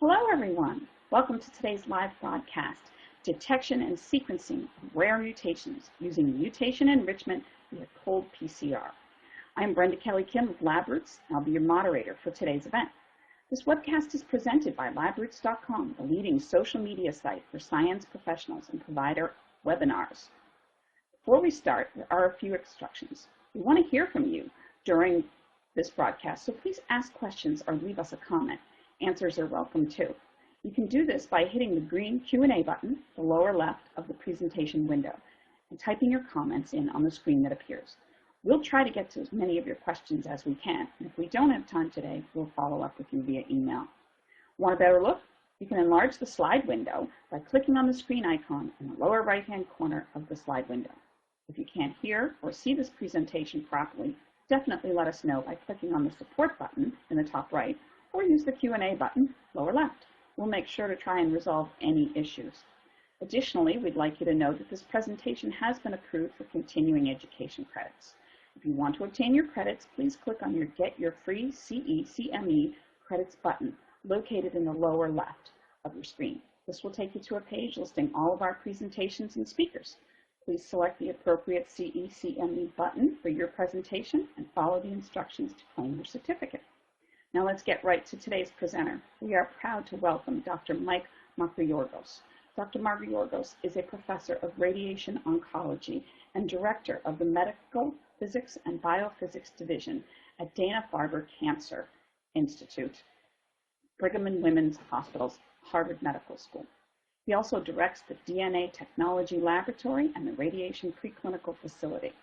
Hello everyone, welcome to today's live broadcast, Detection and Sequencing of Rare Mutations using Mutation Enrichment via Cold PCR. I'm Brenda Kelly Kim of LabRoots, and I'll be your moderator for today's event. This webcast is presented by LabRoots.com, the leading social media site for science professionals and provider webinars. Before we start, there are a few instructions. We want to hear from you during this broadcast, so please ask questions or leave us a comment. Answers are welcome too. You can do this by hitting the green Q&A button, the lower left of the presentation window, and typing your comments in on the screen that appears. We'll try to get to as many of your questions as we can, and if we don't have time today, we'll follow up with you via email. Want a better look? You can enlarge the slide window by clicking on the screen icon in the lower right-hand corner of the slide window. If you can't hear or see this presentation properly, definitely let us know by clicking on the support button in the top right, or use the Q&A button, lower left. We'll make sure to try and resolve any issues. Additionally, we'd like you to know that this presentation has been approved for continuing education credits. If you want to obtain your credits, please click on your Get Your Free CE/CME Credits button located in the lower left of your screen. This will take you to a page listing all of our presentations and speakers. Please select the appropriate CE/CME button for your presentation and follow the instructions to claim your certificate. Now let's get right to today's presenter. We are proud to welcome Dr. Makrigiorgos. Dr. Makrigiorgos is a professor of radiation oncology and director of the Medical Physics and Biophysics Division at Dana-Farber Cancer Institute, Brigham and Women's Hospital's Harvard Medical School. He also directs the DNA Technology Laboratory and the Radiation Preclinical Facility.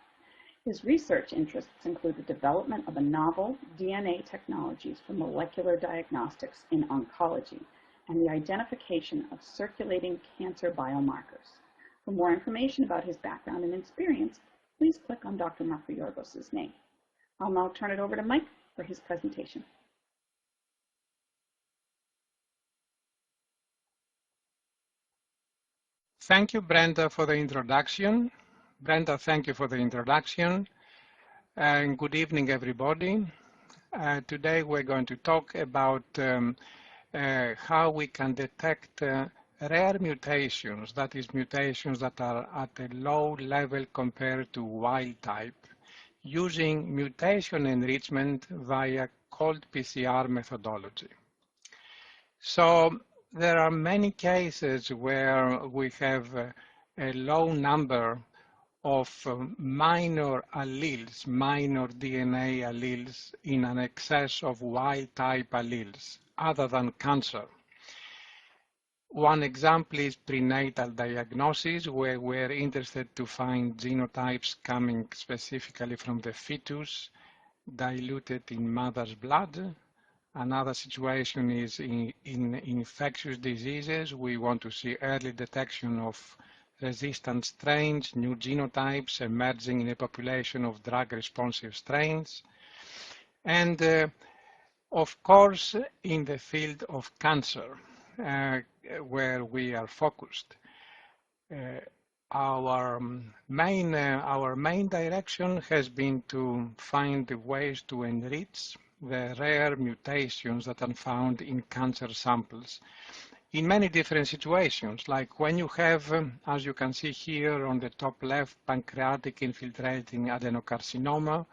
His research interests include the development of a novel DNA technologies for molecular diagnostics in oncology and the identification of circulating cancer biomarkers. For more information about his background and experience, please click on Dr. Makrigiorgos' name. I'll now turn it over to Mike for his presentation. Thank you, Brenda, for the introduction. Brenda, thank you for the introduction. And good evening, everybody. Today we're going to talk about how we can detect rare mutations, that is, mutations that are at a low level compared to wild type, using mutation enrichment via COLD-PCR methodology. So there are many cases where we have a low number of minor alleles, minor DNA alleles in an excess of wild-type alleles, other than cancer. One example is prenatal diagnosis, where we're interested to find genotypes coming specifically from the fetus, diluted in mother's blood. Another situation is in infectious diseases. We want to see early detection of resistant strains, new genotypes emerging in a population of drug-responsive strains. And of course, in the field of cancer, where we are focused. Our main direction has been to find ways to enrich the rare mutations that are found in cancer samples in many different situations, like when you have, as you can see here on the top left, pancreatic infiltrating adenocarcinoma.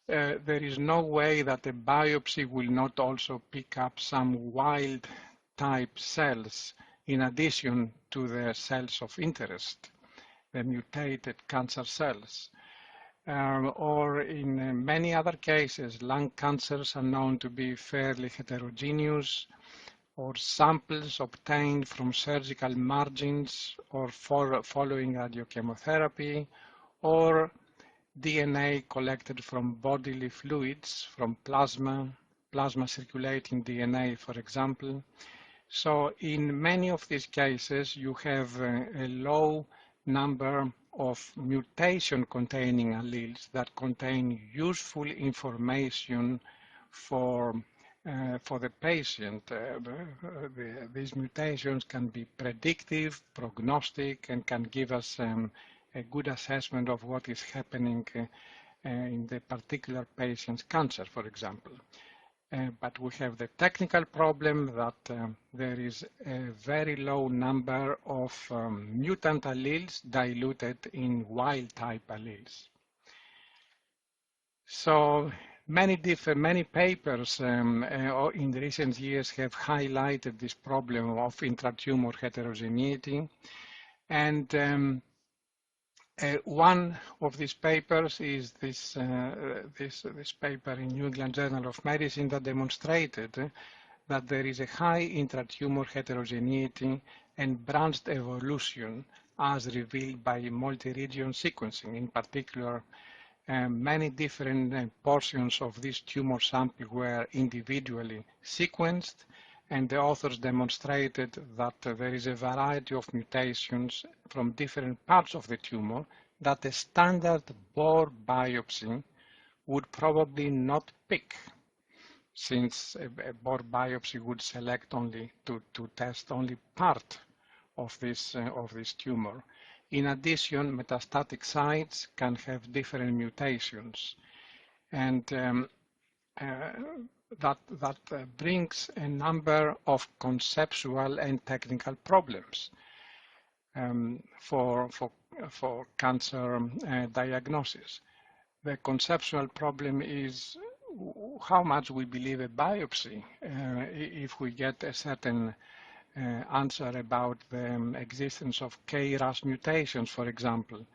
There is no way that a biopsy will not also pick up some wild type cells in addition to the cells of interest, the mutated cancer cells. Or in many other cases, lung cancers are known to be fairly heterogeneous, or samples obtained from surgical margins or following radiochemotherapy, or DNA collected from bodily fluids, from plasma-circulating-DNA, for example. So in many of these cases, you have a low number of mutation-containing alleles that contain useful information for the patient. These mutations can be predictive, prognostic, and can give us a good assessment of what is happening in the particular patient's cancer, for example. But we have the technical problem that there is a very low number of mutant alleles diluted in wild-type alleles. So many papers in recent years have highlighted this problem of intratumor heterogeneity, and one of these papers is this paper in New England Journal of Medicine that demonstrated that there is a high intratumor heterogeneity and branched evolution as revealed by multi-region sequencing. In particular, many different portions of this tumor sample were individually sequenced, and the authors demonstrated that there is a variety of mutations from different parts of the tumor that a standard bore biopsy would probably not pick, since a bore biopsy would select only to test only part of this tumor. In addition, metastatic sites can have different mutations, and that brings a number of conceptual and technical problems for cancer diagnosis. The conceptual problem is how much we believe a biopsy. If we get a certain answer about the existence of KRAS mutations, for example,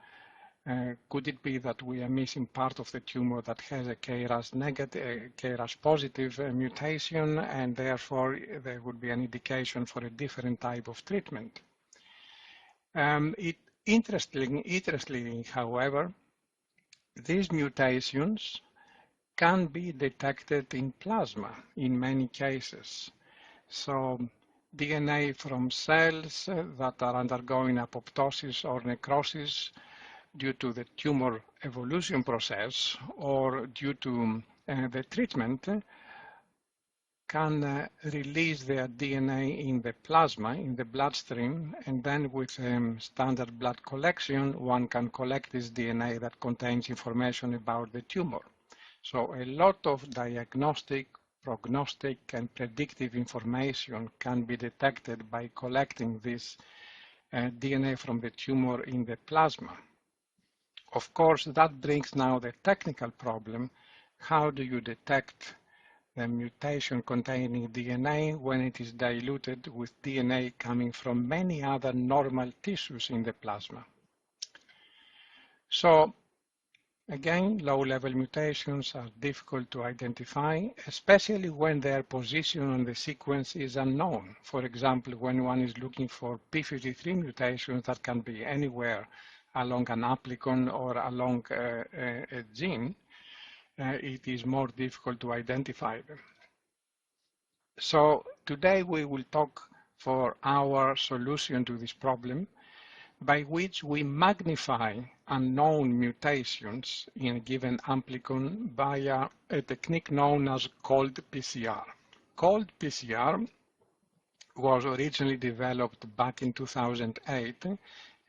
could it be that we are missing part of the tumor that has a KRAS negative, KRAS positive mutation, and therefore there would be an indication for a different type of treatment? Interestingly, however, these mutations can be detected in plasma in many cases. So DNA from cells that are undergoing apoptosis or necrosis due to the tumor evolution process or due to the treatment can release their DNA in the plasma, in the bloodstream, and then with standard blood collection, one can collect this DNA that contains information about the tumor. So a lot of diagnostic, prognostic, and predictive information can be detected by collecting this DNA from the tumor in the plasma. Of course, that brings now the technical problem. How do you detect the mutation containing DNA when it is diluted with DNA coming from many other normal tissues in the plasma? So again, low-level mutations are difficult to identify, especially when their position on the sequence is unknown. For example, when one is looking for p53 mutations that can be anywhere along an amplicon or along a gene, it is more difficult to identify them. So today we will talk for our solution to this problem, by which we magnify unknown mutations in a given amplicon via a technique known as COLD-PCR. COLD-PCR was originally developed back in 2008,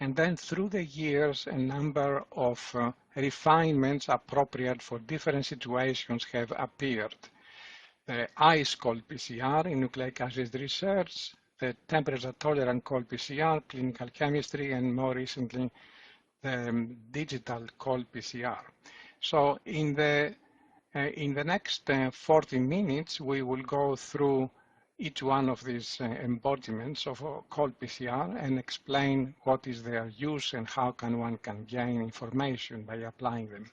and then through the years a number of refinements appropriate for different situations have appeared. The ICE-COLD-PCR in nucleic acid research, the temperature-tolerant cold-PCR, clinical chemistry, and more recently, the digital-PCR. So in the next 40 minutes, we will go through each one of these embodiments of cold-PCR and explain what is their use and how one can gain information by applying them.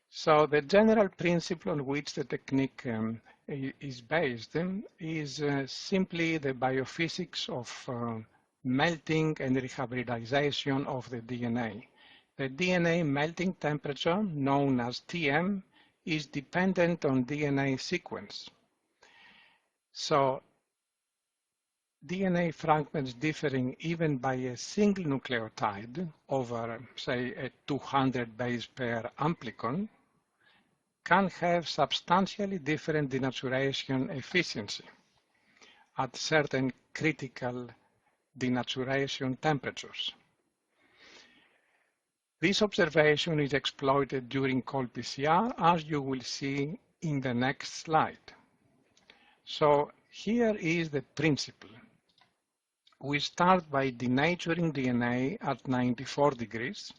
So the general principle on which the technique is based is simply the biophysics of melting and rehybridization of the DNA. The DNA melting temperature, known as Tm, is dependent on DNA sequence. So DNA fragments differing even by a single nucleotide over, say, a 200 base pair amplicon can have substantially different denaturation efficiency at certain critical denaturation temperatures. This observation is exploited during cold-PCR, as you will see in the next slide. So here is the principle. We start by denaturing DNA at 94 degrees,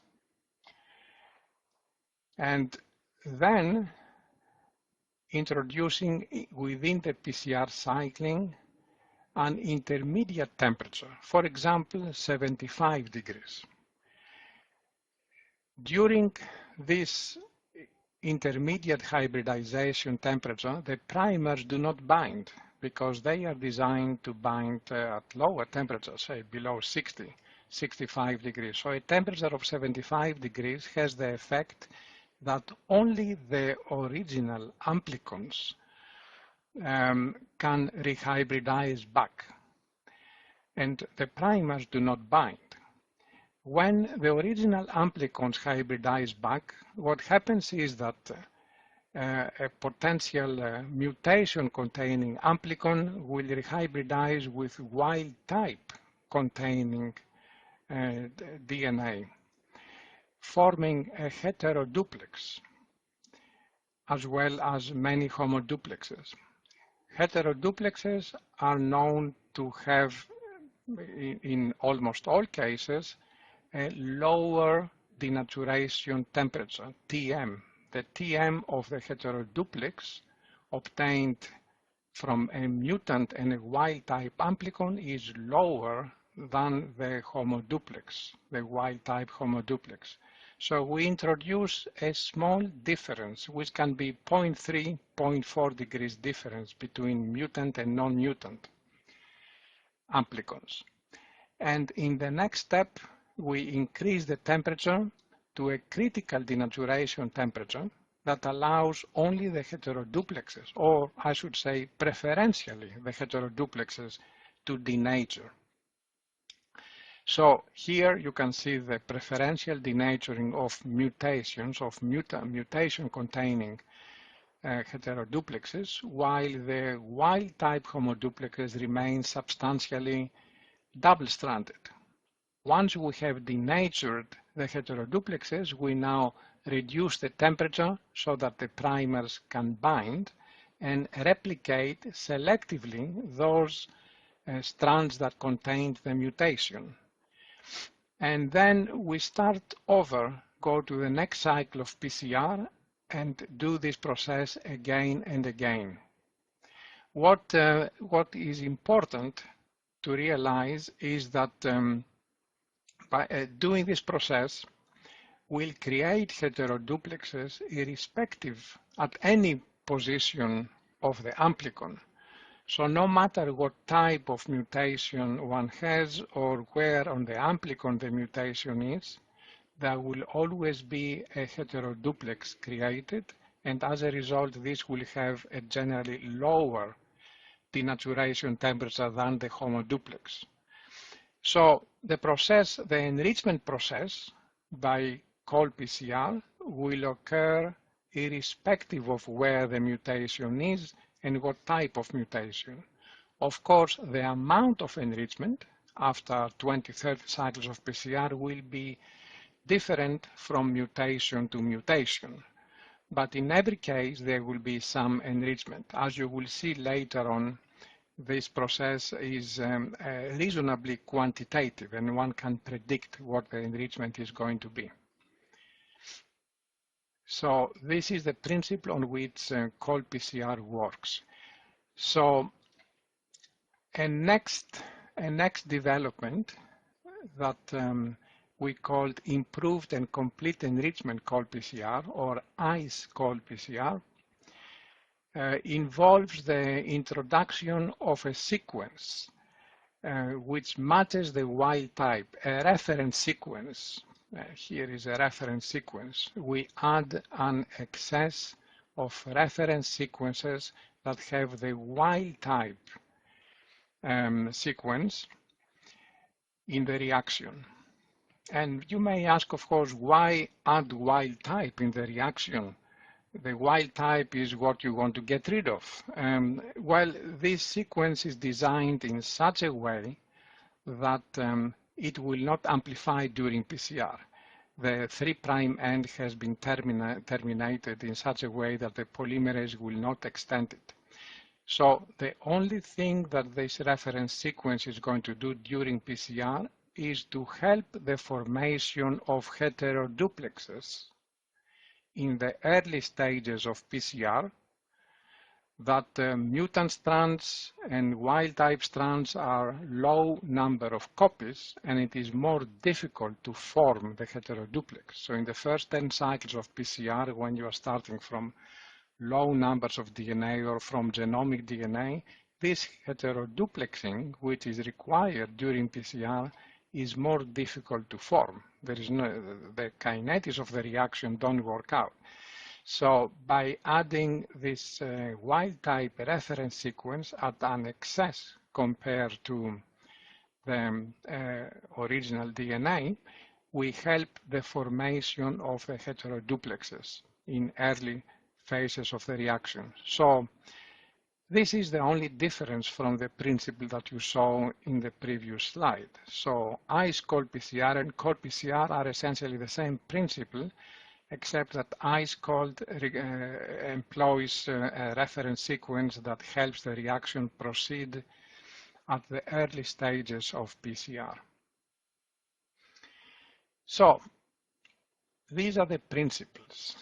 and then introducing within the PCR cycling an intermediate temperature, for example, 75 degrees. During this intermediate hybridization temperature, the primers do not bind because they are designed to bind at lower temperatures, say below 60, 65 degrees. So a temperature of 75 degrees has the effect that only the original amplicons can rehybridize back, and the primers do not bind. When the original amplicons hybridize back, what happens is that a potential mutation containing amplicon will rehybridize with wild type containing DNA, forming a heteroduplex, as well as many homoduplexes. Heteroduplexes are known to have, in almost all cases, a lower denaturation temperature, Tm. The Tm of the heteroduplex obtained from a mutant and a wild-type amplicon is lower than the homoduplex, the wild-type homoduplex. So we introduce a small difference, which can be 0.3, 0.4 degrees difference between mutant and non-mutant amplicons. And in the next step, we increase the temperature to a critical denaturation temperature that allows only the heteroduplexes, or I should say preferentially the heteroduplexes, to denature. So here you can see the preferential denaturing of mutations, of mutation-containing heteroduplexes, while the wild-type homoduplexes remain substantially double-stranded. Once we have denatured the heteroduplexes, we now reduce the temperature so that the primers can bind and replicate selectively those strands that contained the mutation. And then we start over, go to the next cycle of PCR and do this process again and again. What is important to realize is that by doing this process, we'll create heteroduplexes irrespective at any position of the amplicon. So no matter what type of mutation one has or where on the amplicon the mutation is, there will always be a heteroduplex created, and as a result this will have a generally lower denaturation temperature than the homoduplex. So the process, the enrichment process by COLD-PCR will occur irrespective of where the mutation is and what type of mutation. Of course, the amount of enrichment after 20-30 cycles of PCR will be different from mutation to mutation. But in every case, there will be some enrichment. As you will see later on, this process is reasonably quantitative, and one can predict what the enrichment is going to be. So this is the principle on which COLD-PCR works. So a next development that we called improved and complete enrichment COLD-PCR, or ICE-COLD-PCR, involves the introduction of a sequence which matches the wild type, a reference sequence. Here is a reference sequence. We add an excess of reference sequences that have the wild type sequence in the reaction. And you may ask, of course, why add wild type in the reaction? The wild type is what you want to get rid of. Well, this sequence is designed in such a way that it will not amplify during PCR. the 3' end has been terminated in such a way that the polymerase will not extend it. So the only thing that this reference sequence is going to do during PCR is to help the formation of heteroduplexes in the early stages of PCR, that mutant strands and wild-type strands are low number of copies, and it is more difficult to form the heteroduplex. So in the first 10 cycles of PCR, when you are starting from low numbers of DNA or from genomic DNA, this heteroduplexing, which is required during PCR, is more difficult to form. There is the kinetics of the reaction don't work out. So by adding this wild-type reference sequence at an excess compared to the original DNA, we help the formation of the heteroduplexes in early phases of the reaction. So this is the only difference from the principle that you saw in the previous slide. So ICE-COLD-PCR and COLD-PCR are essentially the same principle, except that ICE-COLD employs a reference sequence that helps the reaction proceed at the early stages of PCR. So these are the principles.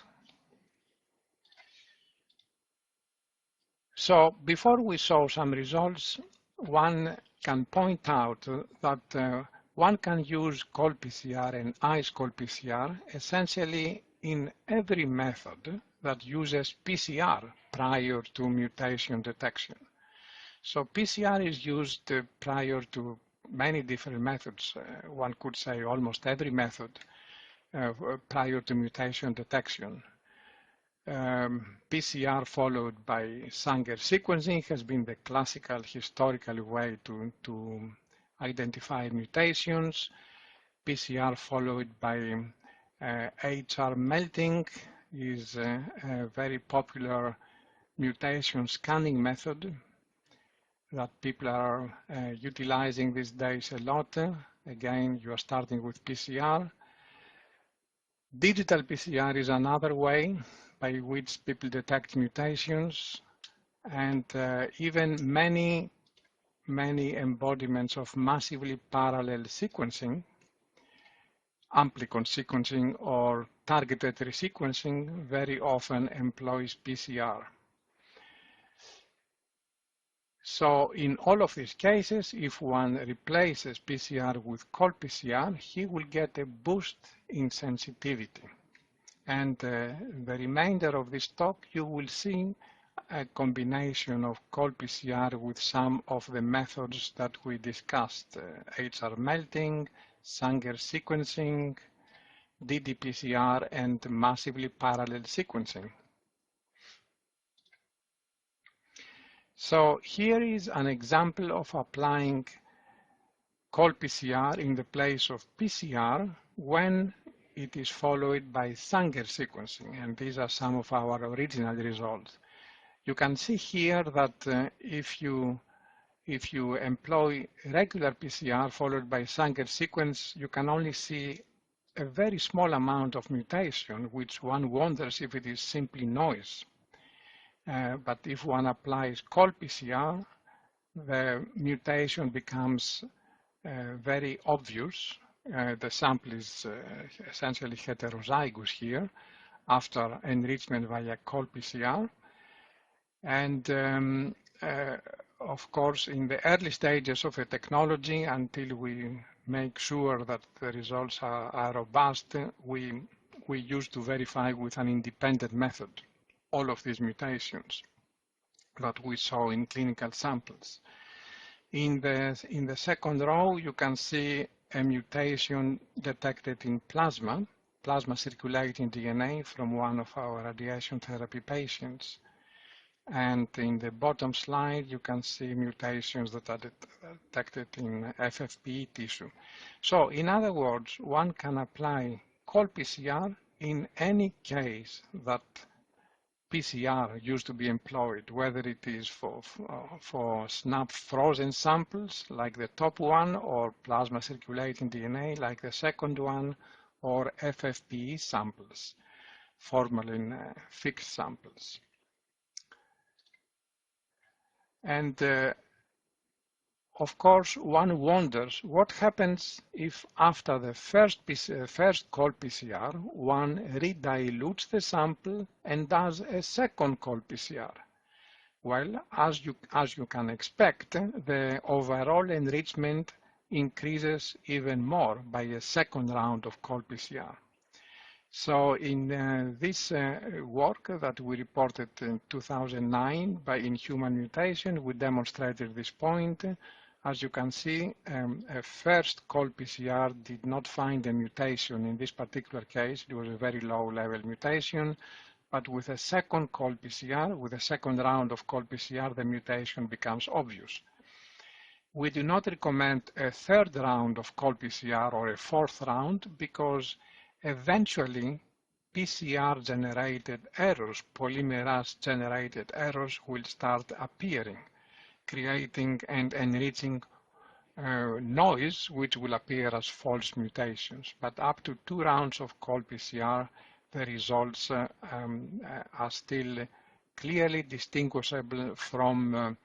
So before we show some results, one can point out that one can use COLD-PCR and ICE-COLD-PCR essentially in every method that uses PCR prior to mutation detection. So PCR is used prior to many different methods. One could say almost every method prior to mutation detection. PCR followed by Sanger sequencing has been the classical historical way to identify mutations. PCR followed by HR melting is a very popular mutation scanning method that people are utilizing these days a lot. Again, you are starting with PCR. Digital PCR is another way by which people detect mutations, and even many embodiments of massively parallel sequencing, amplicon sequencing or targeted resequencing very often employs PCR. So in all of these cases, if one replaces PCR with COLD-PCR, he will get a boost in sensitivity. And the remainder of this talk, you will see a combination of COLD-PCR with some of the methods that we discussed, HR melting, Sanger sequencing, ddPCR, and massively parallel sequencing. So here is an example of applying COLD-PCR in the place of PCR when it is followed by Sanger sequencing, and these are some of our original results. You can see here that if you employ regular PCR followed by Sanger sequence, you can only see a very small amount of mutation, which one wonders if it is simply noise. But if one applies COLD-PCR, the mutation becomes very obvious. The sample is essentially heterozygous here after enrichment via COLD-PCR. And of course, in the early stages of the technology, until we make sure that the results are robust, we used to verify with an independent method all of these mutations that we saw in clinical samples. In the second row, you can see a mutation detected in plasma-circulating DNA from one of our radiation therapy patients. And in the bottom slide, you can see mutations that are detected in FFPE tissue. So in other words, one can apply COLD-PCR in any case that PCR used to be employed, whether it is for SNAP frozen samples like the top one, or plasma circulating DNA like the second one, or FFPE samples, formalin fixed samples. And of course, one wonders what happens if after the first cold PCR, one redilutes the sample and does a second cold PCR. Well, as you can expect, the overall enrichment increases even more by a second round of cold PCR. So in this work that we reported in 2009 in human mutation, we demonstrated this point. As you can see, a first cold PCR did not find a mutation in this particular case. It was a very low-level mutation. But with a second cold PCR, with a second round of cold PCR, the mutation becomes obvious. We do not recommend a third round of cold PCR or a fourth round because eventually PCR-generated errors, polymerase-generated errors will start appearing, creating and enriching noise which will appear as false mutations. But up to 2 rounds of cold PCR, the results are still clearly distinguishable from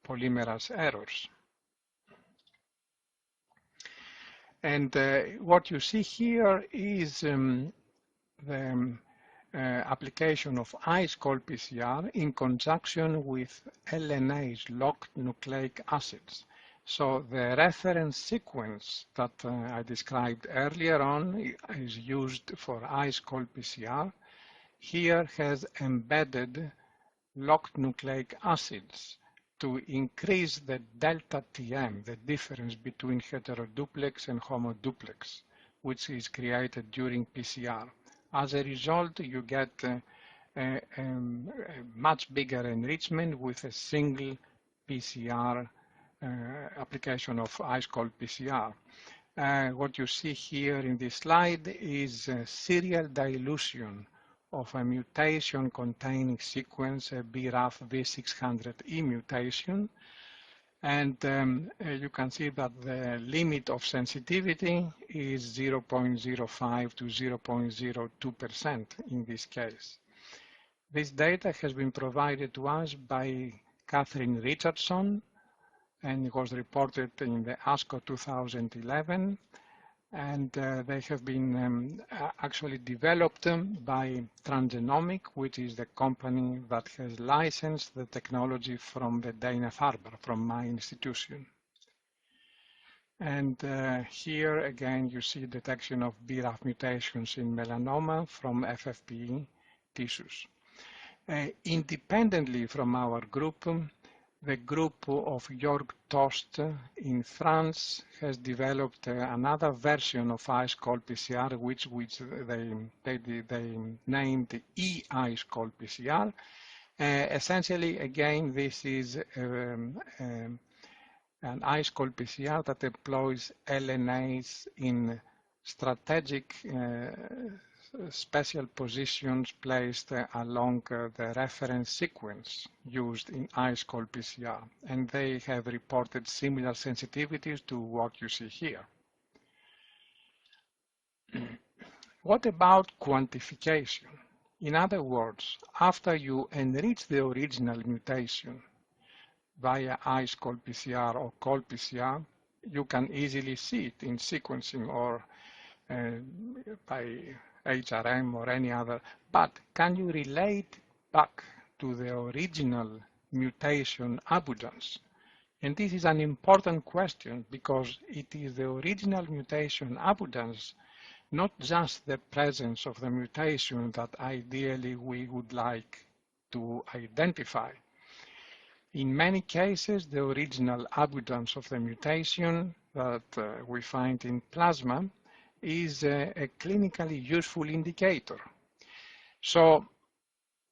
polymerase errors. And what you see here is the application of ICE-COLD-PCR in conjunction with LNAs, locked nucleic acids. So the reference sequence that I described earlier on is used for ICE-COLD-PCR. Here has embedded locked nucleic acids to increase the delta TM, the difference between heteroduplex and homoduplex, which is created during PCR. As a result, you get a much bigger enrichment with a single PCR application of ICE-COLD-PCR. What you see here in this slide is serial dilution of a mutation-containing sequence, a BRAF V600E mutation. And you can see that the limit of sensitivity is 0.05 to 0.02% in this case. This data has been provided to us by Catherine Richardson, and it was reported in the ASCO 2011. And they have been actually developed by Transgenomic, which is the company that has licensed the technology from the Dana-Farber, from my institution. And here again you see detection of BRAF mutations in melanoma from FFPE tissues. Independently from our group, the group of Jörg Tost in France has developed another version of ICE-COLD-PCR, which they named e-ICE-COLD-PCR. Essentially, again, this is an ICE-COLD-PCR that employs LNAs in strategic special positions placed along the reference sequence used in ICE-COLD-PCR, and they have reported similar sensitivities to what you see here. What about quantification? In other words, after you enrich the original mutation via ICE-COLD-PCR or cold-PCR, you can easily see it in sequencing or by HRM or any other, but can you relate back to the original mutation abundance? And this is an important question because it is the original mutation abundance, not just the presence of the mutation, that ideally we would like to identify. In many cases, the original abundance of the mutation that we find in plasma is a clinically useful indicator. So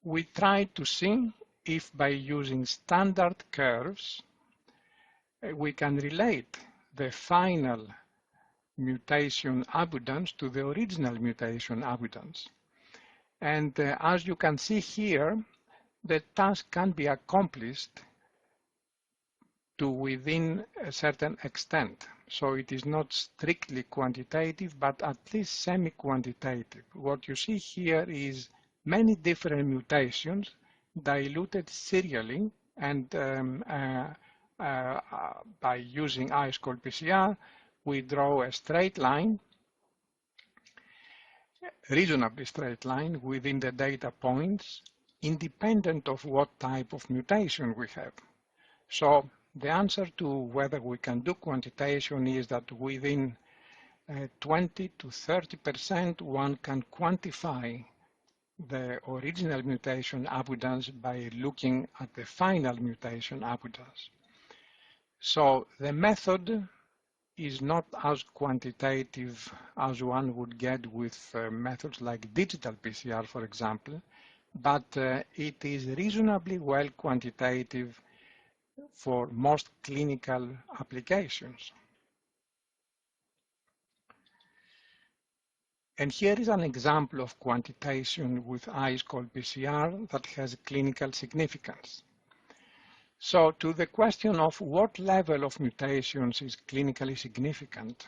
we try to see if by using standard curves we can relate the final mutation abundance to the original mutation abundance. And as you can see here, the task can be accomplished to within a certain extent. So it is not strictly quantitative, but at least semi-quantitative. What you see here is many different mutations diluted serially, and by using ICE-COLD-PCR, we draw a straight line, reasonably straight line within the data points, independent of what type of mutation we have. So the answer to whether we can do quantitation is that within 20 to 30% one can quantify the original mutation abundance by looking at the final mutation abundance. So the method is not as quantitative as one would get with methods like digital PCR, for example, but it is reasonably well quantitative for most clinical applications. And here is an example of quantitation with ICE-COLD-PCR that has clinical significance. So to the question of what level of mutations is clinically significant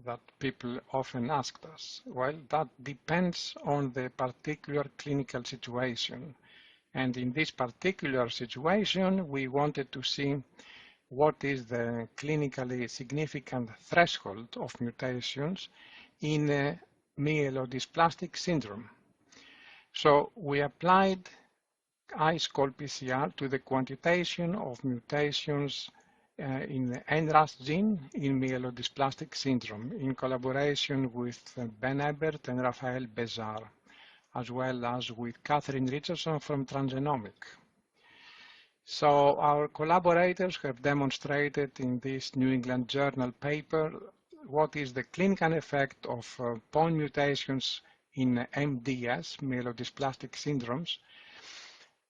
that people often ask us, well, that depends on the particular clinical situation. And in this particular situation, we wanted to see what is the clinically significant threshold of mutations in myelodysplastic syndrome. So we applied ICE-COLD-PCR to the quantitation of mutations in the NRAS gene in myelodysplastic syndrome in collaboration with Ben Ebert and Raphael Bézard, as well as with Catherine Richardson from Transgenomic. So our collaborators have demonstrated in this New England Journal paper what is the clinical effect of point mutations in MDS, myelodysplastic syndromes,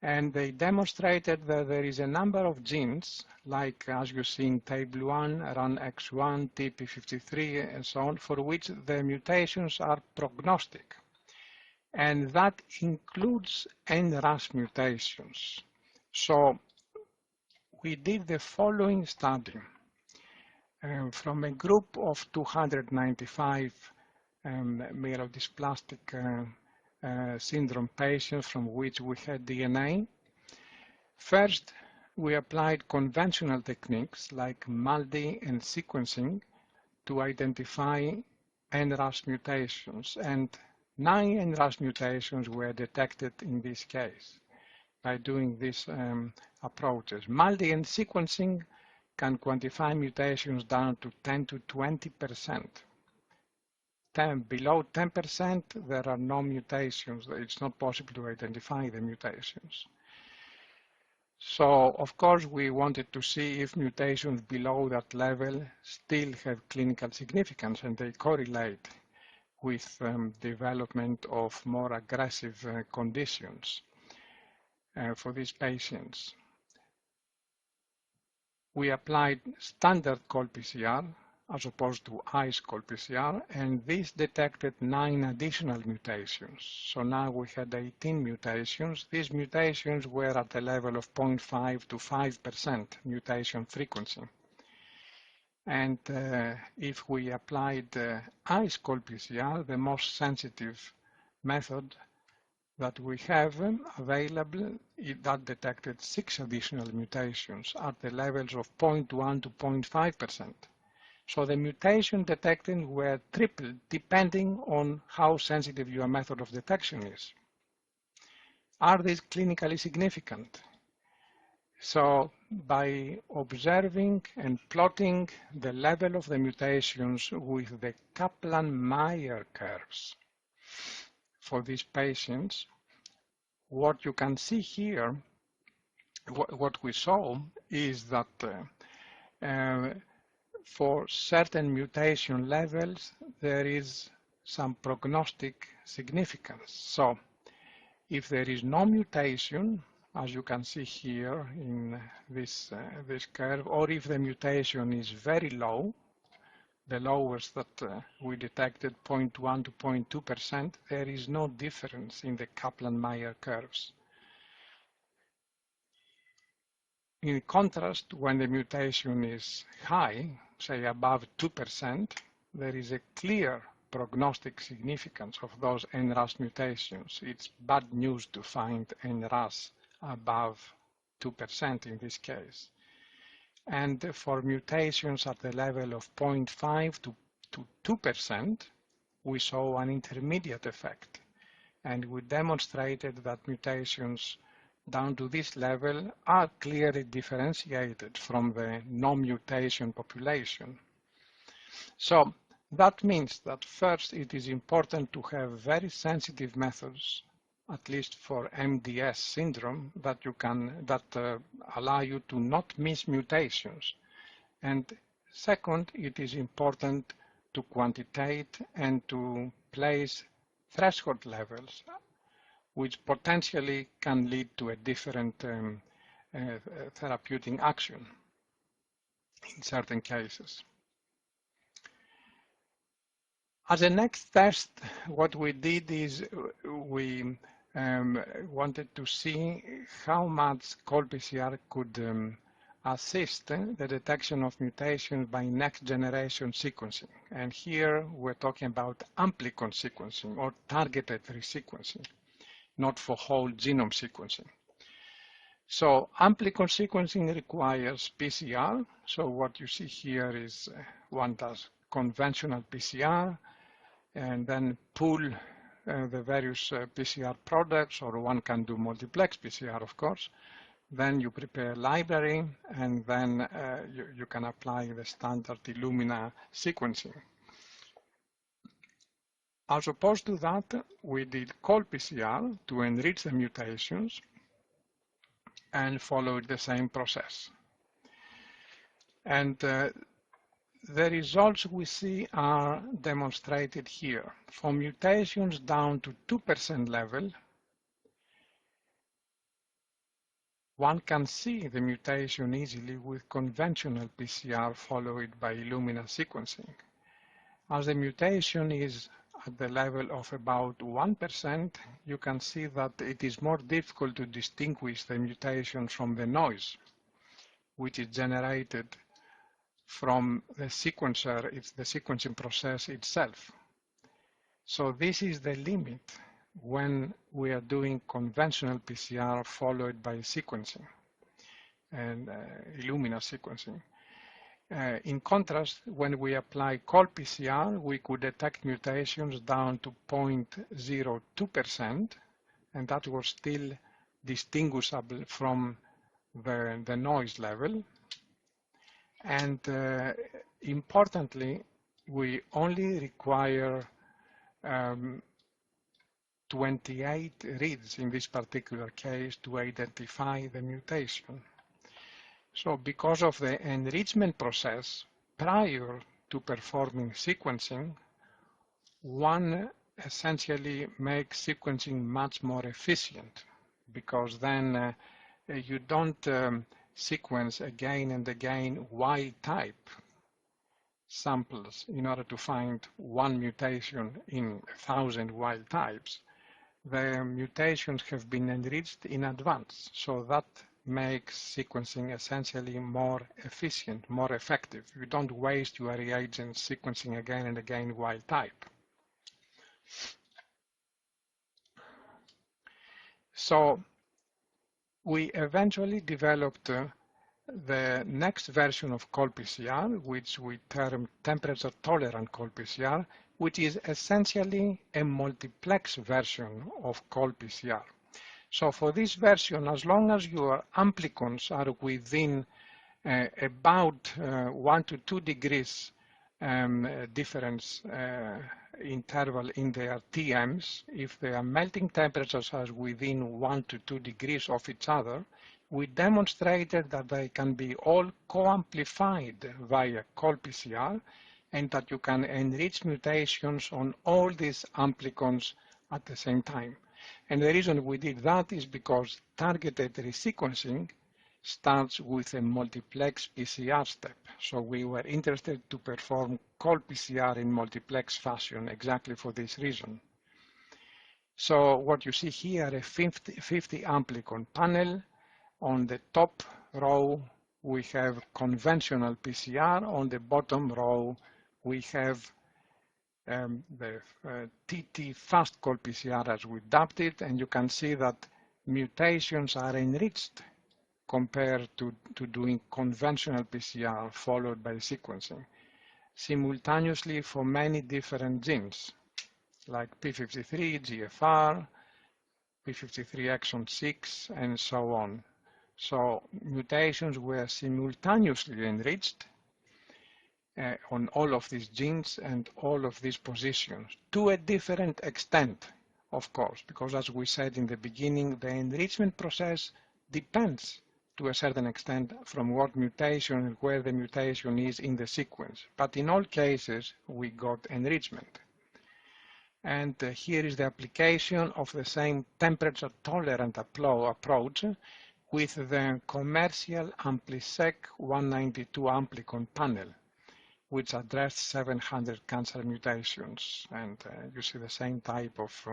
and they demonstrated that there is a number of genes, like as you see in table 1, RUNX1, TP53, and so on, for which the mutations are prognostic. And that includes NRAS mutations. So we did the following study. From a group of 295 myelodysplastic syndrome patients from which we had DNA. First, we applied conventional techniques like MALDI and sequencing to identify NRAS mutations, and 9 NRAS mutations were detected in this case by doing these approaches. MALDI and sequencing can quantify mutations down to 10 to 20%. Below 10%, there are no mutations. It's not possible to identify the mutations. So, of course, we wanted to see if mutations below that level still have clinical significance, and they correlate with development of more aggressive conditions for these patients. We applied standard COLD-PCR as opposed to ICE-COLD-PCR, and this detected 9 additional mutations. So now we had 18 mutations. These mutations were at a level of 0.5 to 5% mutation frequency. And if we applied ICE-COLD-PCR, the most sensitive method that we have available, that detected 6 additional mutations at the levels of 0.1 to 0.5%. So the mutation detected were tripled depending on how sensitive your method of detection is. Are these clinically significant? So by observing and plotting the level of the mutations with the Kaplan-Meier curves for these patients, what you can see here, what we saw is that for certain mutation levels, there is some prognostic significance. So if there is no mutation, as you can see here in this curve, or if the mutation is very low, the lowest that we detected, 0.1 to 0.2%, there is no difference in the Kaplan-Meier curves. In contrast, when the mutation is high, say above 2%, there is a clear prognostic significance of those NRAS mutations. It's bad news to find NRAS above 2% in this case. And for mutations at the level of 0.5 to 2%, we saw an intermediate effect. And we demonstrated that mutations down to this level are clearly differentiated from the no-mutation population. So that means that first it is important to have very sensitive methods, at least for MDS syndrome, that allow you to not miss mutations. And second, it is important to quantitate and to place threshold levels, which potentially can lead to a different therapeutic action in certain cases. As a next test, what we did is we wanted to see how much COLD-PCR could assist the detection of mutations by next-generation sequencing. And here we're talking about amplicon sequencing or targeted resequencing, not for whole genome sequencing. So amplicon sequencing requires PCR. So what you see here is one does conventional PCR and then pull the various PCR products, or one can do multiplex PCR, of course. Then you prepare a library, and then you can apply the standard Illumina sequencing. As opposed to that, we did cold-PCR to enrich the mutations and followed the same process. And the results we see are demonstrated here. For mutations down to 2% level, one can see the mutation easily with conventional PCR followed by Illumina sequencing. As the mutation is at the level of about 1%, you can see that it is more difficult to distinguish the mutation from the noise, which is generated from the sequencer, it's the sequencing process itself. So this is the limit when we are doing conventional PCR followed by sequencing and Illumina sequencing. In contrast, when we apply cold-PCR, we could detect mutations down to 0.02%, and that was still distinguishable from the noise level. And importantly, we only require 28 reads in this particular case to identify the mutation. So because of the enrichment process prior to performing sequencing, one essentially makes sequencing much more efficient, because then you don't sequence again and again wild type samples in order to find one mutation in 1,000 wild types. The mutations have been enriched in advance, so that makes sequencing essentially more efficient, more effective. You don't waste your reagents sequencing again and again wild type. So we eventually developed the next version of cold-PCR, which we term temperature-tolerant cold-PCR, which is essentially a multiplex version of cold-PCR. So for this version, as long as your amplicons are within about 1 to 2 degrees difference interval in their TMs, if their melting temperatures are within 1 to 2 degrees of each other, we demonstrated that they can be all co-amplified via cold-PCR, and that you can enrich mutations on all these amplicons at the same time. And the reason we did that is because targeted resequencing starts with a multiplex PCR step. So we were interested to perform cold-PCR in multiplex fashion exactly for this reason. So what you see here, a 50 amplicon panel. On the top row, we have conventional PCR. On the bottom row, we have the TT fast cold-PCR as we dubbed it, and you can see that mutations are enriched compared to doing conventional PCR followed by sequencing, simultaneously for many different genes, like P53, GFR, P53 exon 6, and so on. So mutations were simultaneously enriched on all of these genes and all of these positions to a different extent, of course, because as we said in the beginning, the enrichment process depends to a certain extent from what mutation and where the mutation is in the sequence. But in all cases, we got enrichment. And here is the application of the same temperature-tolerant approach with the commercial AmpliSec 192 amplicon panel, which addressed 700 cancer mutations. And you see the same type of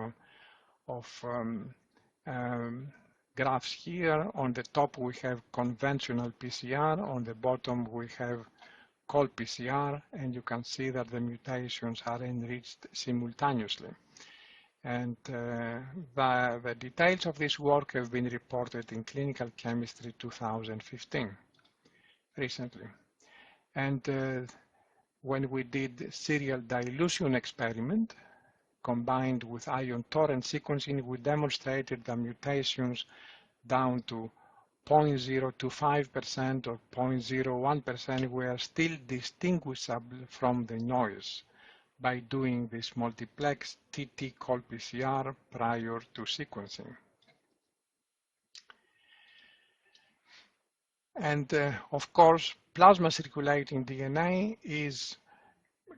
graphs here. On the top we have conventional PCR, on the bottom we have cold PCR, and you can see that the mutations are enriched simultaneously. And the details of this work have been reported in Clinical Chemistry 2015, recently. And when we did serial dilution experiment, combined with ion torrent sequencing, we demonstrated the mutations down to 0.025% or 0.01% were still distinguishable from the noise by doing this multiplex TT cold PCR prior to sequencing. And of course, plasma circulating DNA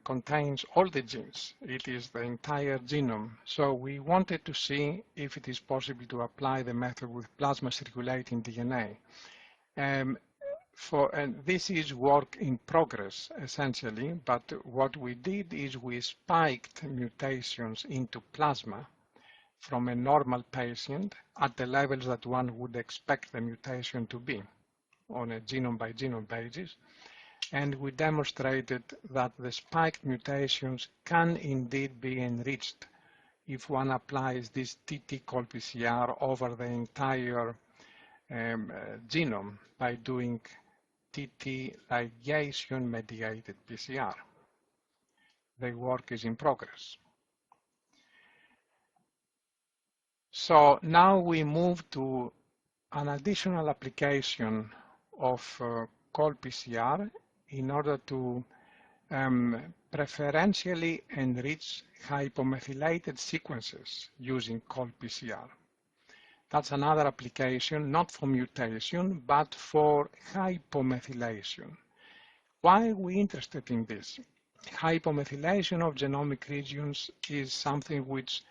contains all the genes. It is the entire genome. So we wanted to see if it is possible to apply the method with plasma circulating DNA. And this is work in progress, essentially, but what we did is we spiked mutations into plasma from a normal patient at the levels that one would expect the mutation to be on a genome-by-genome basis. And we demonstrated that the spiked mutations can indeed be enriched if one applies this TT cold PCR over the entire genome by doing TT ligation-mediated PCR. The work is in progress. So now we move to an additional application of cold PCR in order to preferentially enrich hypo-methylated sequences using cold PCR. That's another application, not for mutation, but for hypo-methylation. Why are we interested in this? Hypo-methylation of genomic regions is something which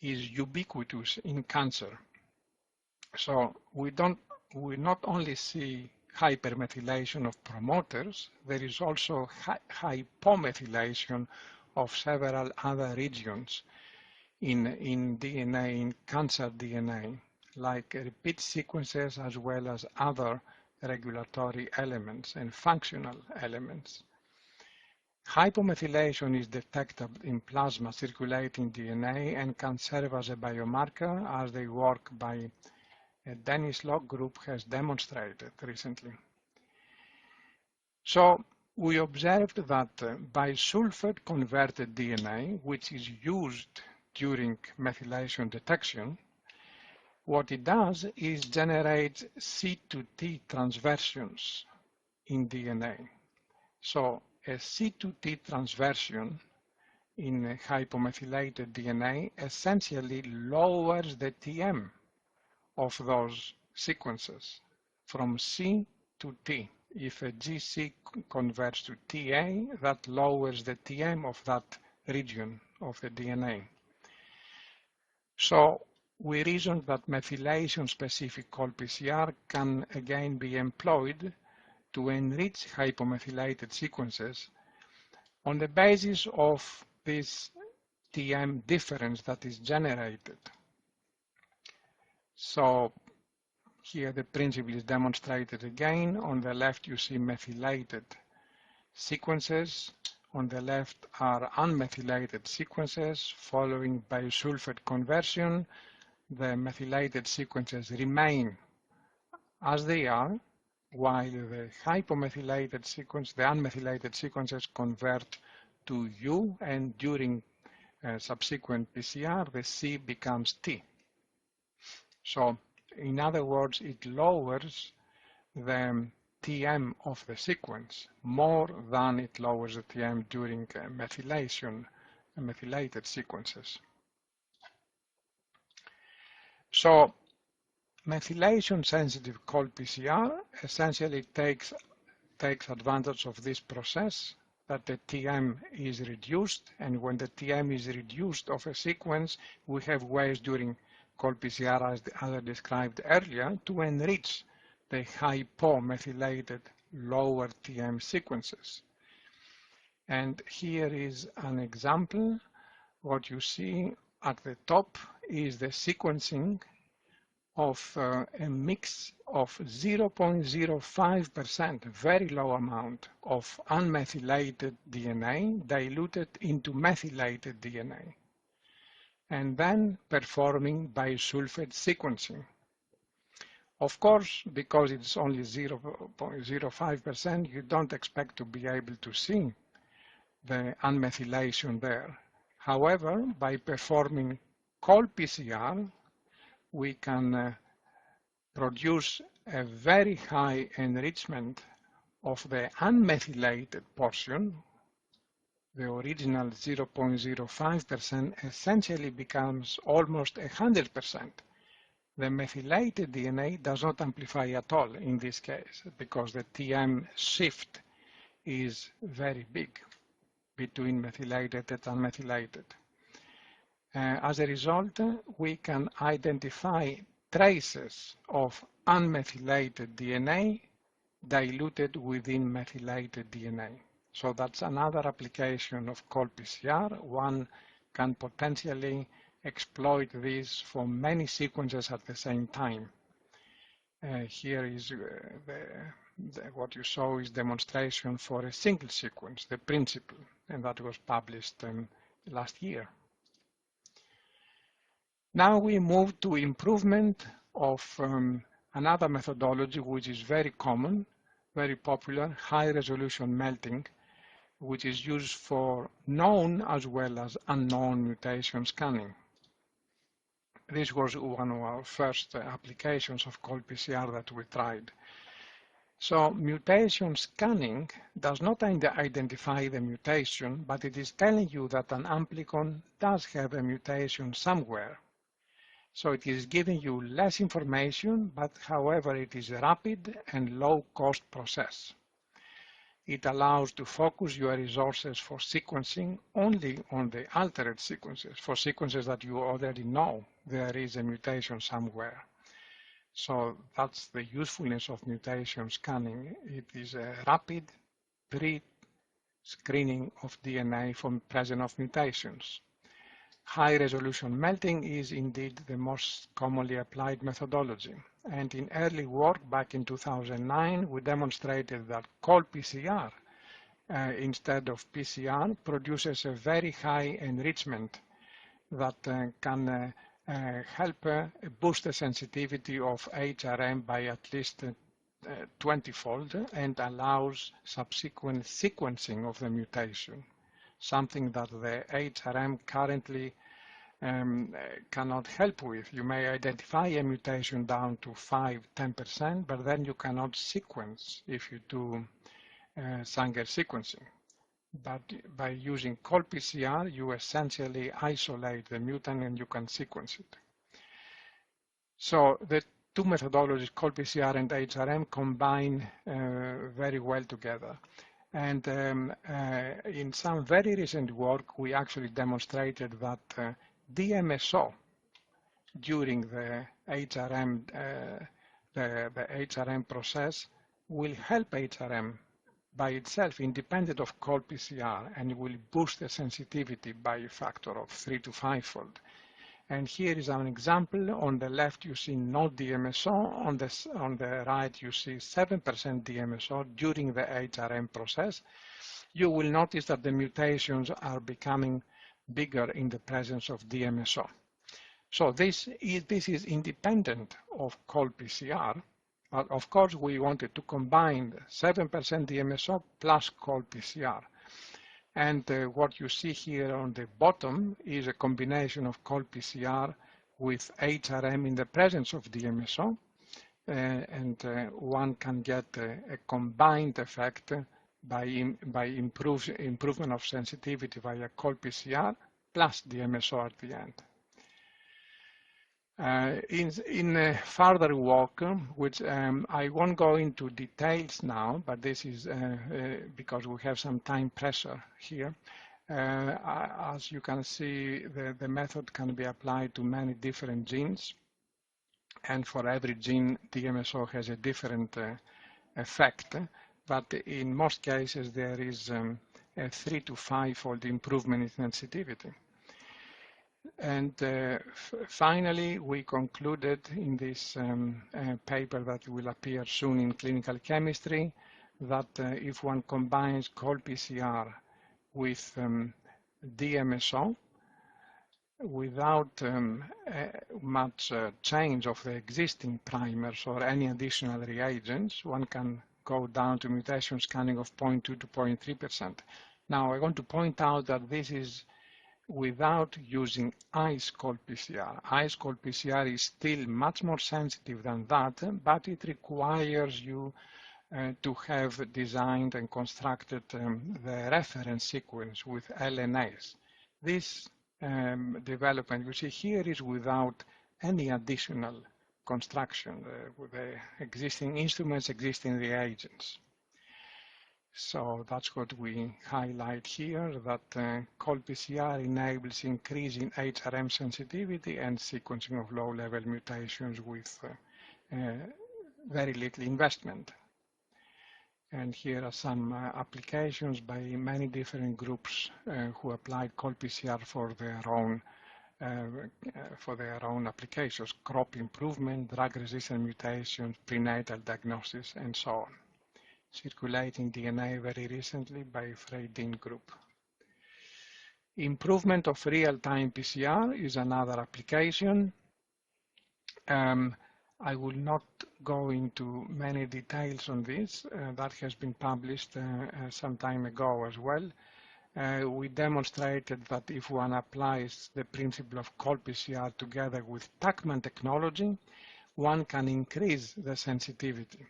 is ubiquitous in cancer. So we not only see hypermethylation of promoters, there is also hypomethylation of several other regions in DNA, in cancer DNA, like repeat sequences as well as other regulatory elements and functional elements. Hypomethylation is detectable in plasma circulating DNA and can serve as a biomarker, as the work by Dennis Locke group has demonstrated recently. So we observed that bisulfate-converted DNA, which is used during methylation detection, what it does is generate C to T transversions in DNA. So a C to T transversion in hypomethylated DNA essentially lowers the TM of those sequences from C to T. If a GC converts to TA, that lowers the TM of that region of the DNA. So we reasoned that methylation-specific cold PCR can again be employed to enrich hypomethylated sequences on the basis of this TM difference that is generated. So Here the principle is demonstrated again. On the left you see methylated sequences. On the left are unmethylated sequences. Following biosulfate conversion, the methylated sequences remain as they are, while the hypo-methylated sequence, the unmethylated sequences convert to U, and during subsequent PCR, the C becomes T. So, in other words, it lowers the TM of the sequence more than it lowers the TM during methylation, methylated sequences. So, methylation-sensitive cold PCR essentially takes advantage of this process, that the TM is reduced, and when the TM is reduced of a sequence, we have ways during cold PCR, as I described earlier, to enrich the hypo-methylated lower TM sequences. And here is an example. What you see at the top is the sequencing of a mix of 0.05%, very low amount of unmethylated DNA diluted into methylated DNA, and then performing bisulfate sequencing. Of course, because it's only 0.05%, you don't expect to be able to see the unmethylation there. However, by performing cold PCR, we can produce a very high enrichment of the unmethylated portion. The original 0.05% essentially becomes almost 100%. The methylated DNA does not amplify at all in this case because the TM shift is very big between methylated and unmethylated. As a result, we can identify traces of unmethylated DNA diluted within methylated DNA. So that's another application of cold PCR. One can potentially exploit this for many sequences at the same time. Here is what you saw is demonstration for a single sequence, the principle, and that was published last year. Now we move to improvement of another methodology which is very common, very popular, high-resolution melting, which is used for known as well as unknown mutation scanning. This was one of our first applications of cold PCR that we tried. So mutation scanning does not identify the mutation, but it is telling you that an amplicon does have a mutation somewhere. So it is giving you less information, but however it is a rapid and low-cost process. It allows to focus your resources for sequencing only on the altered sequences, for sequences that you already know there is a mutation somewhere. So that's the usefulness of mutation scanning. It is a rapid pre-screening of DNA for presence of mutations. High-resolution melting is indeed the most commonly applied methodology. And in early work back in 2009, we demonstrated that cold PCR instead of PCR produces a very high enrichment that can help boost the sensitivity of HRM by at least 20-fold and allows subsequent sequencing of the mutation, something that the HRM currently cannot help with. You may identify a mutation down to 5–10%, but then you cannot sequence if you do Sanger sequencing. But by using cold PCR, you essentially isolate the mutant and you can sequence it. So the two methodologies, cold PCR and HRM, combine very well together. And in some very recent work, we actually demonstrated that DMSO during the HRM, the HRM process will help HRM by itself, independent of cold PCR, and will boost the sensitivity by a factor of 3 to 5-fold. And here is an example. On the left, you see no DMSO. On the right, you see 7% DMSO during the HRM process. You will notice that the mutations are becoming bigger in the presence of DMSO. So this is independent of COLD-PCR. But of course, we wanted to combine 7% DMSO plus COLD-PCR. And what you see here on the bottom is a combination of COLD-PCR with HRM in the presence of DMSO. One can get a combined effect by improvement of sensitivity via COLD-PCR plus DMSO at the end. In further work, which I won't go into details now, but this is because we have some time pressure here. As you can see, the method can be applied to many different genes, and for every gene, DMSO has a different effect, but in most cases, there is a 3 to 5-fold improvement in sensitivity. And finally, we concluded in this paper that will appear soon in Clinical Chemistry that if one combines COLD-PCR with DMSO without much change of the existing primers or any additional reagents, one can go down to mutation scanning of 0.2 to 0.3%. Now, I want to point out that this is without using ICE-COLD-PCR. ICE-COLD-PCR is still much more sensitive than that, but it requires you to have designed and constructed the reference sequence with LNAs. This development you see here is without any additional construction with the existing instruments, existing reagents. So that's what we highlight here, that COLD-PCR enables increase in HRM sensitivity and sequencing of low-level mutations with very little investment. And here are some applications by many different groups who applied COLD-PCR for their own applications: crop improvement, drug-resistant mutations, prenatal diagnosis, and so on. Circulating DNA very recently by Freydin group. Improvement of real-time PCR is another application. I will not go into many details on this. That has been published some time ago as well. We demonstrated that if one applies the principle of COLD-PCR together with TACMAN technology, one can increase the sensitivity.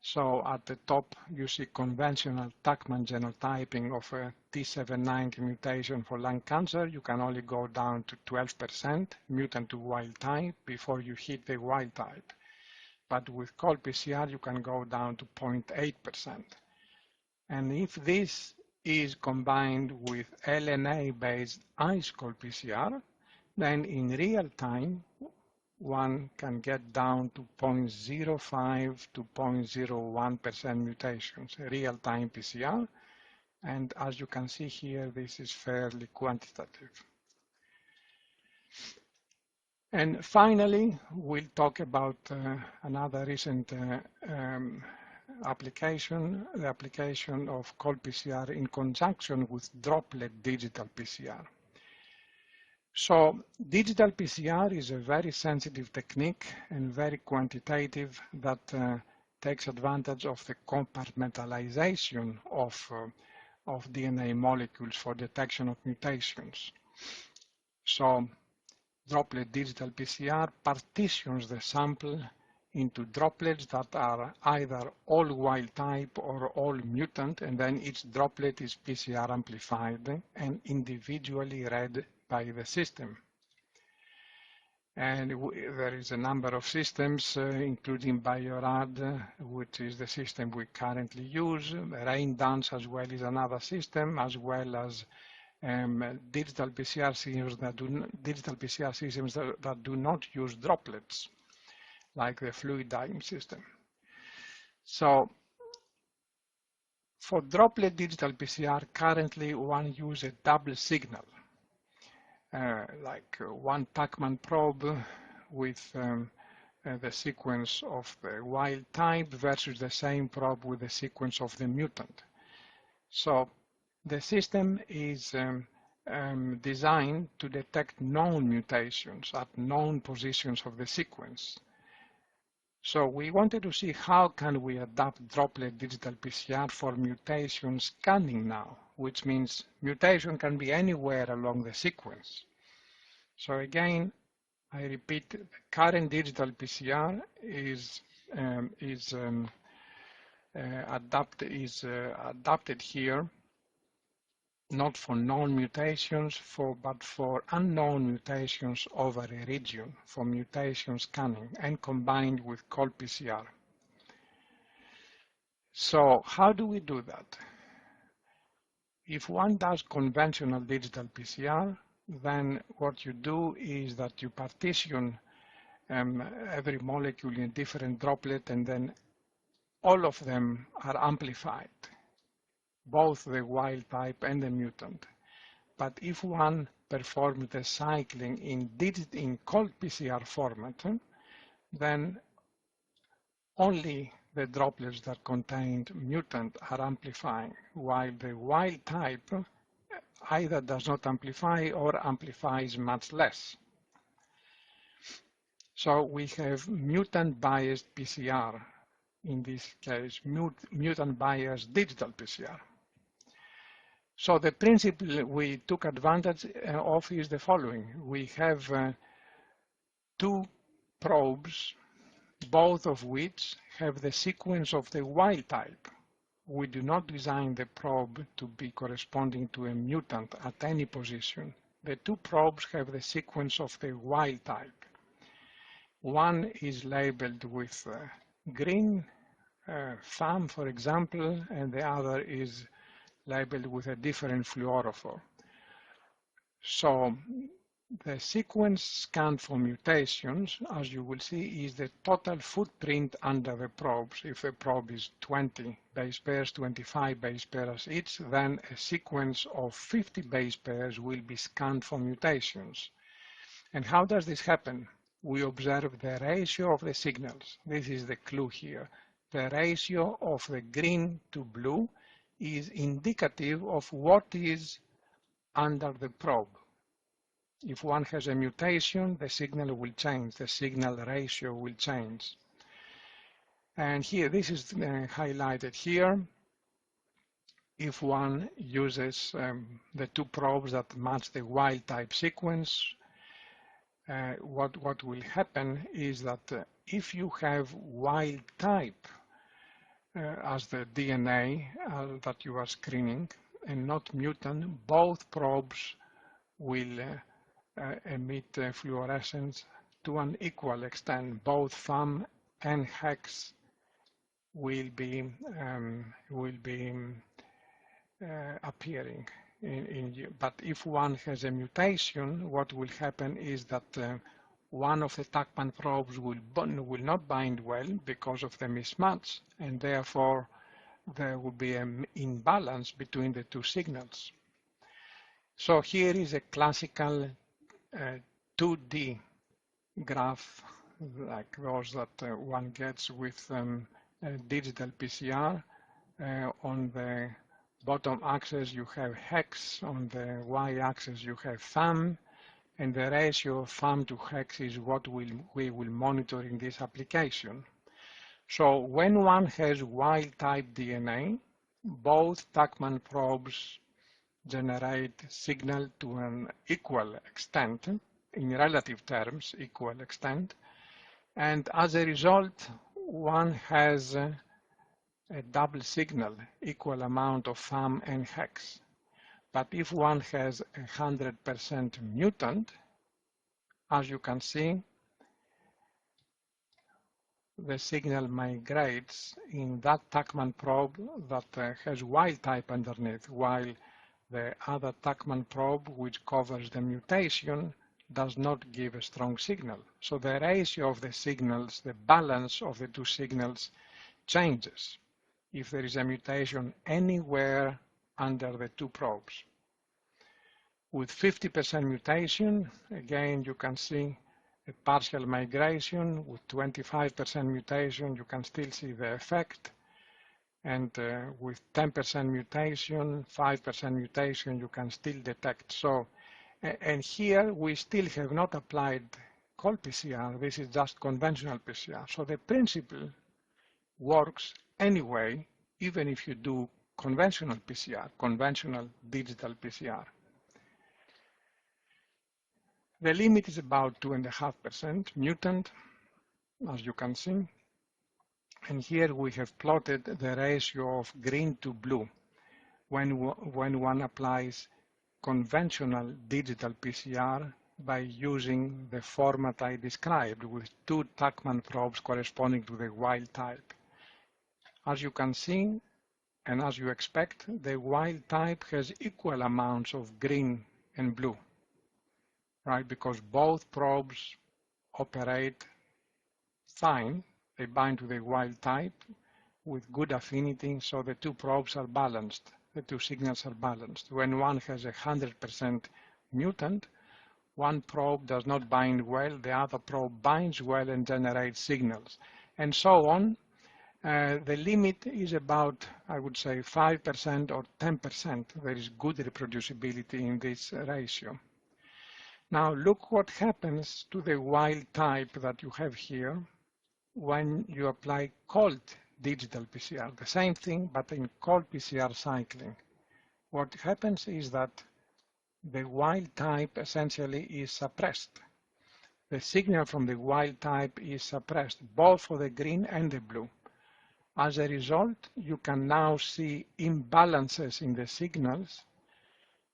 So at the top, you see conventional TACMAN genotyping of a T790 mutation for lung cancer. You can only go down to 12% mutant to wild type before you hit the wild type. But with COLD-PCR, you can go down to 0.8%. And if this is combined with LNA-based ICE-COLD-PCR, then in real time, one can get down to 0.05 to 0.01% mutations, real-time PCR. And as you can see here, this is fairly quantitative. And finally, we'll talk about another recent application, the application of COLD-PCR in conjunction with droplet digital PCR. So digital PCR is a very sensitive technique and very quantitative that takes advantage of the compartmentalization of DNA molecules for detection of mutations. So droplet digital PCR partitions the sample into droplets that are either all wild type or all mutant, and then each droplet is PCR amplified and individually read by the system. And there is a number of systems, including Bio-Rad, which is the system we currently use. Raindance as well is another system, as well as digital PCR systems that do not use droplets, like the Fluidigm system. So for droplet digital PCR, currently one uses a double signal. like one Tachman probe with the sequence of the wild type versus the same probe with the sequence of the mutant. So the system is designed to detect known mutations at known positions of the sequence. So we wanted to see how can we adapt droplet digital PCR for mutation scanning now, which means mutation can be anywhere along the sequence. So again, I repeat, the current digital PCR is adapted here, not for known mutations, but for unknown mutations over a region, for mutation scanning, and combined with COLD-PCR. So how do we do that? If one does conventional digital PCR, then what you do is that you partition every molecule in a different droplet, and then all of them are amplified, both the wild type and the mutant. But if one performs the cycling in cold PCR format, then only the droplets that contain mutant are amplifying, while the wild type either does not amplify or amplifies much less. So we have mutant-biased PCR, in this case, mutant-biased digital PCR. So the principle we took advantage of is the following. We have two probes, both of which have the sequence of the wild type. We do not design the probe to be corresponding to a mutant at any position. The two probes have the sequence of the wild type. One is labeled with green, FAM, for example, and the other is labeled with a different fluorophore. So the sequence scanned for mutations, as you will see, is the total footprint under the probes. If a probe is 20 base pairs, 25 base pairs each, then a sequence of 50 base pairs will be scanned for mutations. And how does this happen? We observe the ratio of the signals. This is the clue here. The ratio of the green to blue is indicative of what is under the probe. If one has a mutation, the signal will change, the signal ratio will change. And here, this is highlighted here. If one uses the two probes that match the wild type sequence, what will happen is that if you have wild type as the DNA that you are screening and not mutant, both probes will emit fluorescence to an equal extent. Both FAM and HEX will be appearing in you. But if one has a mutation, what will happen is that one of the Tachman probes will not bind well because of the mismatch, and therefore there will be an imbalance between the two signals. So here is a classical 2D graph like those that one gets with digital PCR. On the bottom axis you have HEX, on the y-axis you have FAM, and the ratio of FAM to HEX is what we will monitor in this application. So when one has wild-type DNA, both Tachman probes generate signal to an equal extent, in relative terms, equal extent, and as a result, one has a double signal, equal amount of FAM and HEX. But if one has 100% mutant, as you can see, the signal migrates in that Tachman probe that has wild type underneath, while the other Tachman probe, which covers the mutation, does not give a strong signal. So the ratio of the signals, the balance of the two signals changes if there is a mutation anywhere under the two probes. With 50% mutation, again, you can see a partial migration. With 25% mutation, you can still see the effect. And with 10% mutation, 5% mutation, you can still detect. So, and here we still have not applied COLD-PCR. This is just conventional PCR. So the principle works anyway, even if you do conventional PCR, conventional digital PCR. The limit is about 2.5% mutant, as you can see. And here we have plotted the ratio of green to blue when one applies conventional digital PCR by using the format I described with 2 Tachman probes corresponding to the wild type. As you can see, and as you expect, the wild type has equal amounts of green and blue, right? Because both probes operate fine. They bind to the wild type with good affinity, so the 2 probes are balanced. The 2 signals are balanced. When one has 100% mutant, one probe does not bind well, the other probe binds well and generates signals, and so on. The limit is about, I would say, 5% or 10%. There is good reproducibility in this ratio. Now look what happens to the wild type that you have here when you apply cold digital PCR. The same thing, but in cold PCR cycling. What happens is that the wild type essentially is suppressed. The signal from the wild type is suppressed, both for the green and the blue. As a result, you can now see imbalances in the signals,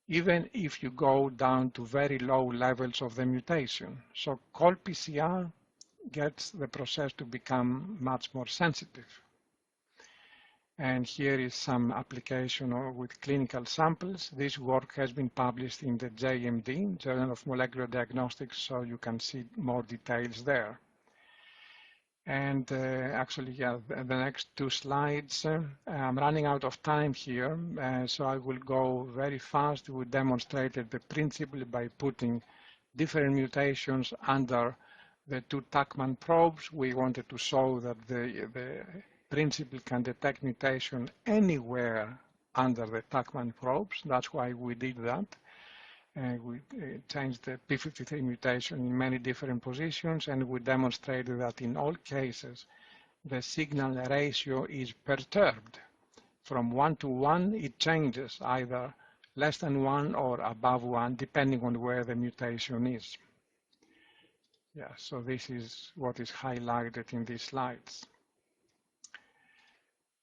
even if you go down to very low levels of the mutation. So cold PCR gets the process to become much more sensitive. And here is some application with clinical samples. This work has been published in the JMD, Journal of Molecular Diagnostics, so you can see more details there. And actually, yeah, the next 2 slides, I'm running out of time here, so I will go very fast. We demonstrated the principle by putting different mutations under the 2 Tachman probes. We wanted to show that the principle can detect mutation anywhere under the Tachman probes. That's why we did that. We changed the p53 mutation in many different positions, and we demonstrated that in all cases the signal ratio is perturbed. From 1 to 1, it changes either less than 1 or above 1, depending on where the mutation is. Yeah, so this is what is highlighted in these slides.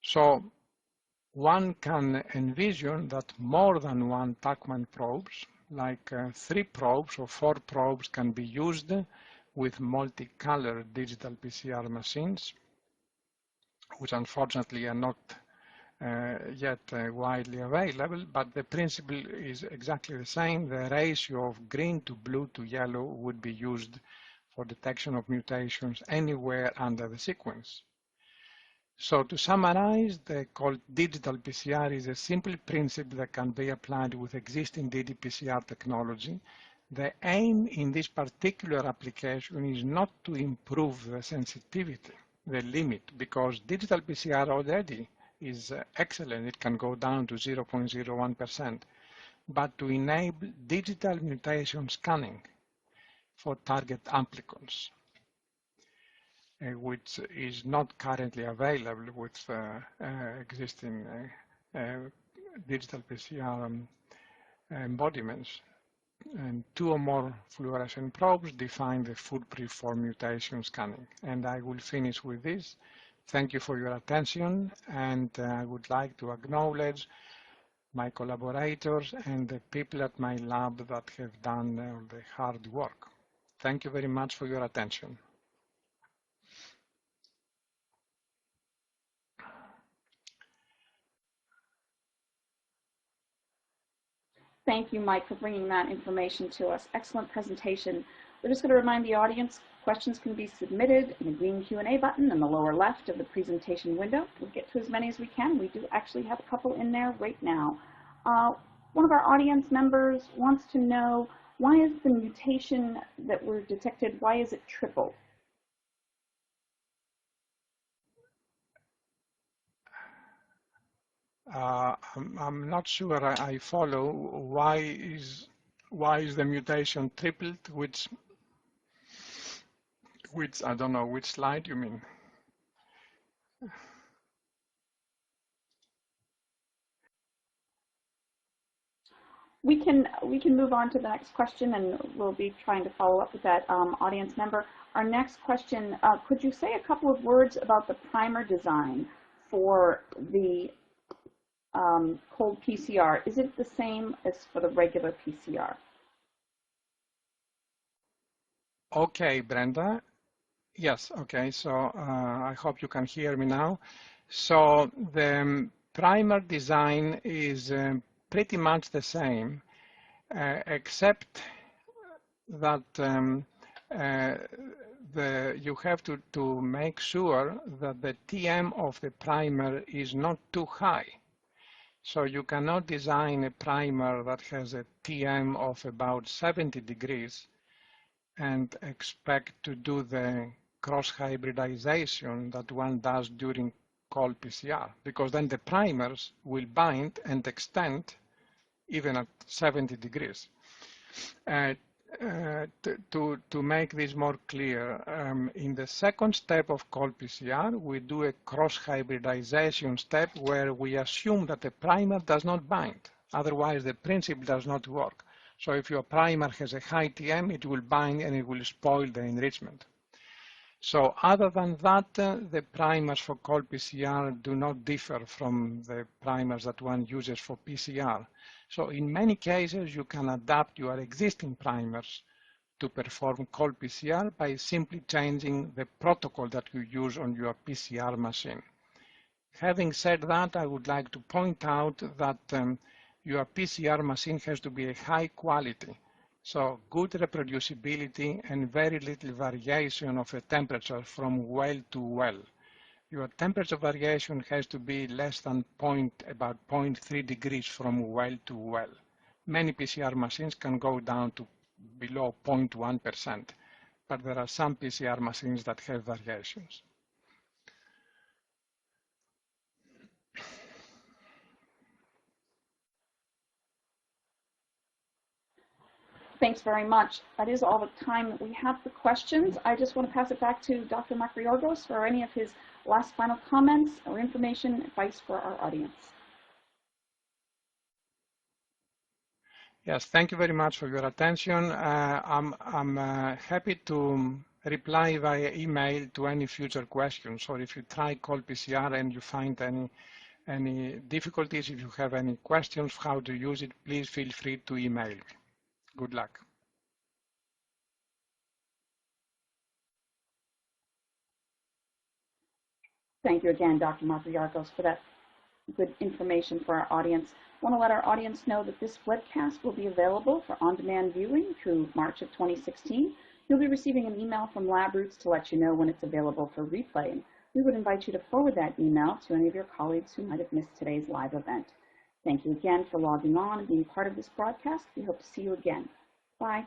So one can envision that more than 1 Tachman probes, like 3 probes or 4 probes, can be used with multicolor digital PCR machines, which unfortunately are not yet widely available, but the principle is exactly the same. The ratio of green to blue to yellow would be used for detection of mutations anywhere under the sequence. So to summarize, the cold digital PCR is a simple principle that can be applied with existing ddPCR technology. The aim in this particular application is not to improve the sensitivity, the limit, because digital PCR already is excellent. It can go down to 0.01%, but to enable digital mutation scanning for target amplicons, which is not currently available with existing digital PCR embodiments. And 2 or more fluorescent probes define the footprint for mutation scanning. And I will finish with this. Thank you for your attention, and I would like to acknowledge my collaborators and the people at my lab that have done the hard work. Thank you very much for your attention. Thank you, Mike, for bringing that information to us. Excellent presentation. We're just going to remind the audience, questions can be submitted in the green Q&A button in the lower left of the presentation window. We'll get to as many as we can. We do actually have a couple in there right now. One of our audience members wants to know, why is the mutation that were detected, why is it triple? I'm not sure I follow. Why is the mutation tripled? Which I don't know which slide you mean. We can move on to the next question, and we'll be trying to follow up with that audience member. Our next question, could you say a couple of words about the primer design for the cold PCR? Is it the same as for the regular PCR? Okay, Brenda. Yes, okay, so I hope you can hear me now. So the primer design is pretty much the same, except that you have to make sure that the TM of the primer is not too high. So you cannot design a primer that has a TM of about 70 degrees and expect to do the cross-hybridization that one does during cold PCR, because then the primers will bind and extend even at 70 degrees. To make this more clear, in the second step of cold PCR, we do a cross-hybridization step where we assume that the primer does not bind. Otherwise, the principle does not work. So if your primer has a high TM, it will bind and it will spoil the enrichment. So other than that, the primers for cold PCR do not differ from the primers that one uses for PCR. So in many cases, you can adapt your existing primers to perform cold PCR by simply changing the protocol that you use on your PCR machine. Having said that, I would like to point out that your PCR machine has to be a high quality. So good reproducibility and very little variation of the temperature from well to well. Your temperature variation has to be less than about 0.3 degrees from well to well. Many PCR machines can go down to below 0.1%, but there are some PCR machines that have variations. Thanks very much. That is all the time that we have for questions. I just want to pass it back to Dr. Makrigiorgos for any of his last final comments or information, advice for our audience. Yes, thank you very much for your attention. I'm happy to reply via email to any future questions, or if you try cold PCR and you find any difficulties, if you have any questions how to use it, please feel free to email me. Good luck. Thank you again, Dr. Makrigiorgos, for that good information for our audience. I want to let our audience know that this webcast will be available for on-demand viewing through March of 2016. You'll be receiving an email from LabRoots to let you know when it's available for replay. We would invite you to forward that email to any of your colleagues who might have missed today's live event. Thank you again for logging on and being part of this broadcast. We hope to see you again. Bye.